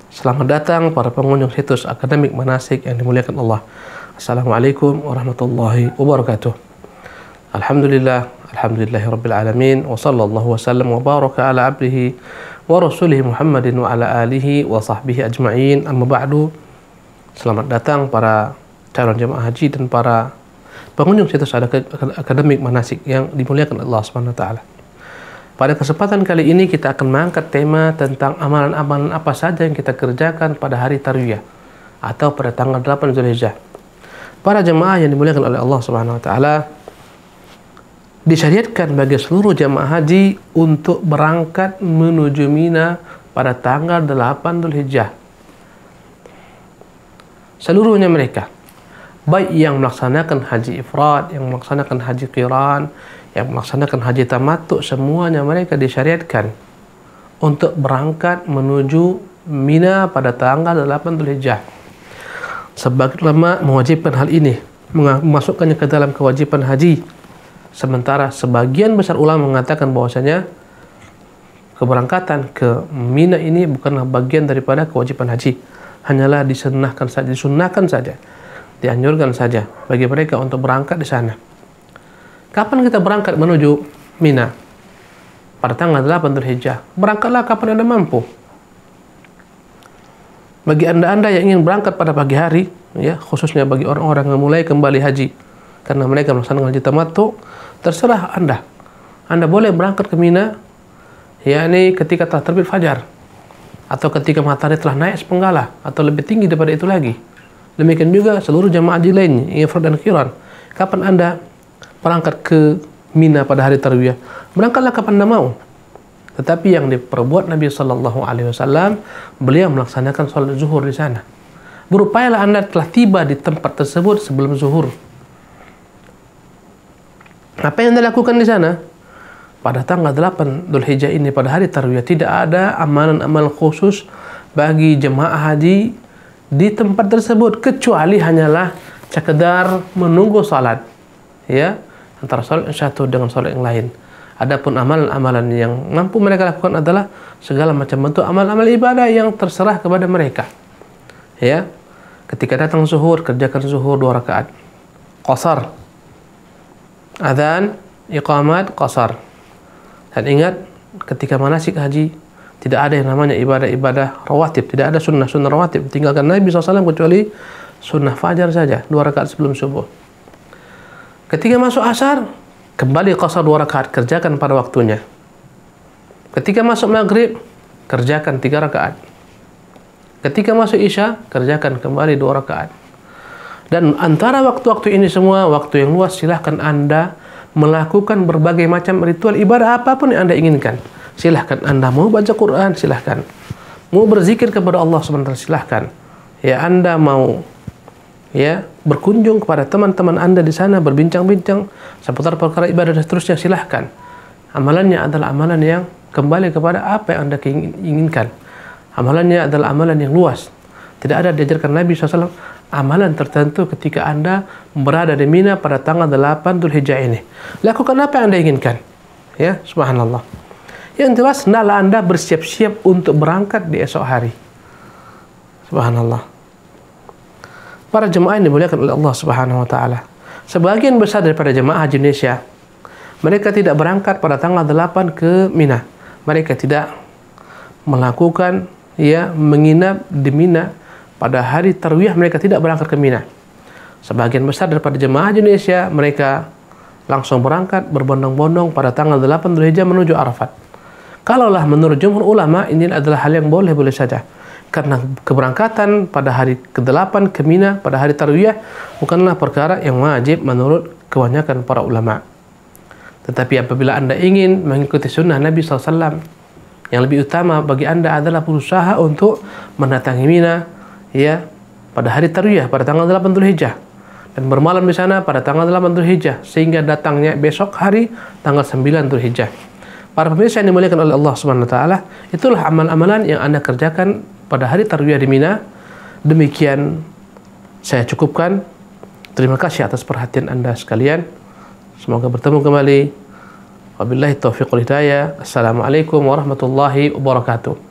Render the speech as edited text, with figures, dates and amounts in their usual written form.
Selamat datang para pengunjung situs akademik manasik yang dimuliakan Allah. Assalamualaikum warahmatullahi wabarakatuh. Alhamdulillahirabbil alamin wa sallallahu wasallam wa baraka ala abdihi wa rasulih Muhammadin wa ala alihi wa sahbihi ajma'in. Amma ba'du. Selamat datang para calon jemaah haji dan para pengunjung situs akademik manasik yang dimuliakan Allah Subhanahu wa taala. Pada kesempatan kali ini kita akan mengangkat tema tentang amalan-amalan apa saja yang kita kerjakan pada hari Tarwiyah atau pada tanggal 8 Zulhijjah. Para jemaah yang dimuliakan oleh Allah Subhanahu wa taala, disyariatkan bagi seluruh jemaah haji untuk berangkat menuju Mina pada tanggal 8 Zulhijjah. Seluruhnya mereka, baik yang melaksanakan haji ifrad, yang melaksanakan haji qiran, yang melaksanakan haji tamattu, semuanya mereka disyariatkan untuk berangkat menuju Mina pada tanggal 8 Dzulhijjah. Sebagian ulama mewajibkan hal ini, memasukkannya ke dalam kewajiban haji. Sementara sebagian besar ulama mengatakan bahwasanya keberangkatan ke Mina ini bukanlah bagian daripada kewajiban haji, hanyalah disunnahkan saja, dianjurkan saja bagi mereka untuk berangkat di sana. Kapan kita berangkat menuju Mina? Pada tanggal 8 Dzulhijjah. Berangkatlah kapan Anda mampu. Bagi Anda yang ingin berangkat pada pagi hari, ya, khususnya bagi orang-orang yang mulai kembali haji karena mereka melaksanakan haji tamattu, terserah Anda. Anda boleh berangkat ke Mina, yakni ketika telah terbit fajar atau ketika matahari telah naik sepenggala atau lebih tinggi daripada itu lagi. Demikian juga seluruh jamaah haji lainnya, ifrad dan qiran. Kapan Anda berangkat ke Mina pada hari Tarwiyah? Berangkatlah kapan Anda mau. Tetapi yang diperbuat Nabi Sallallahu Alaihi Wasallam, beliau melaksanakan sholat zuhur di sana. Berupayalah Anda telah tiba di tempat tersebut sebelum zuhur. Apa yang Anda lakukan di sana? Pada tanggal 8 Dzulhijjah ini, pada hari Tarwiyah, tidak ada amalan-amalan khusus bagi jemaah haji di tempat tersebut, kecuali hanyalah sekedar menunggu salat, ya, antara salat yang satu dengan salat yang lain. Adapun amalan-amalan yang mampu mereka lakukan adalah segala macam bentuk amal-amal ibadah yang terserah kepada mereka. Ya, ketika datang zuhur, kerjakan zuhur 2 rakaat, qasar, adzan, iqamat, qasar. Dan ingat, ketika manasik haji tidak ada yang namanya ibadah-ibadah rawatib, tidak ada sunnah-sunnah rawatib. Tinggalkan Nabi SAW kecuali sunnah fajar saja, 2 rakaat sebelum subuh. Ketika masuk asar, kembali qasar 2 rakaat, kerjakan pada waktunya. Ketika masuk maghrib, kerjakan 3 rakaat. Ketika masuk isya, kerjakan kembali 2 rakaat. Dan antara waktu-waktu ini semua, waktu yang luas, silahkan Anda melakukan berbagai macam ritual ibadah apapun yang Anda inginkan. Silahkan Anda mau baca Quran, silahkan. Mau berzikir kepada Allah SWT, silahkan. Ya, Anda mau, ya, berkunjung kepada teman-teman Anda di sana, berbincang-bincang seputar perkara ibadah dan seterusnya, silahkan. Amalannya adalah amalan yang kembali kepada apa yang Anda inginkan. Amalannya adalah amalan yang luas. Tidak ada diajarkan Nabi SAW amalan tertentu ketika Anda berada di Mina pada tanggal 8 Dzulhijjah ini. Lakukan apa yang Anda inginkan. Ya, subhanallah. Yang jelas, hendaklah Anda bersiap-siap untuk berangkat di esok hari. Subhanallah. Para jemaah yang dimuliakan oleh Allah Subhanahu wa taala, sebagian besar daripada jemaah haji Indonesia, mereka tidak berangkat pada tanggal 8 ke Mina. Mereka tidak melakukan, ya, menginap di Mina pada hari Tarwiyah. Mereka tidak berangkat ke Mina. Sebagian besar daripada jemaah haji Indonesia, mereka langsung berangkat berbondong-bondong pada tanggal 8 Dzulhijjah menuju Arafat. Kalaulah menurut jumhur ulama, ini adalah hal yang boleh-boleh saja. Karena keberangkatan pada hari ke-8 ke Mina pada hari Tarwiyah bukanlah perkara yang wajib menurut kebanyakan para ulama. Tetapi apabila Anda ingin mengikuti sunnah Nabi SAW, yang lebih utama bagi Anda adalah berusaha untuk mendatangi Mina, ya, pada hari Tarwiyah pada tanggal 8 Dzulhijjah dan bermalam di sana pada tanggal 8 Dzulhijjah sehingga datangnya besok hari tanggal 9 Dzulhijjah. Para pemirsa yang dimuliakan oleh Allah Subhanahu wa taala, itulah amal-amalan yang Anda kerjakan pada hari Tarwiyah di Mina. Demikian saya cukupkan. Terima kasih atas perhatian Anda sekalian. Semoga bertemu kembali. Wabillahi taufiq wal hidayah. Assalamualaikum warahmatullahi wabarakatuh.